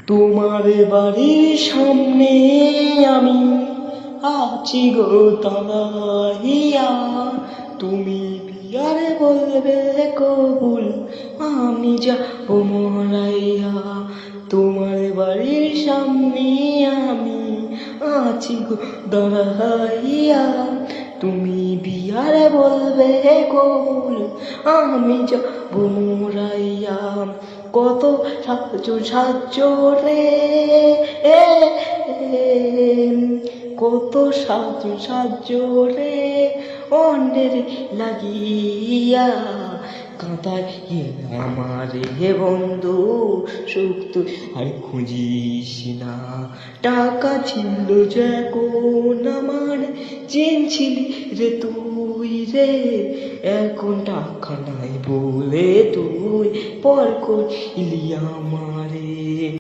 তোমার বাড়ির সামনে আমি আছি গো দাঁড়াইয়া, তুমি বিয়ারে বলবে কবুল, আমি যাবো মরাইয়া। তোমার বাড়ির সামনে আমি আছি গো দাঁড়াইয়া, তুমি বিয়ারে বলবে কবুল, আমি যাবো মরাইয়া। কত সাহায্য রে, কত সাহায্য রে অন্যের লাগিয়া, কাঁদায় আমার হে বন্ধু, সুখ তুই আর খুঁজিস না। টাকা ছিল যখন আমার, চিনছিলি রে তুই রে, এখন টাকা নাই বলে তুই পর করলি আমারে।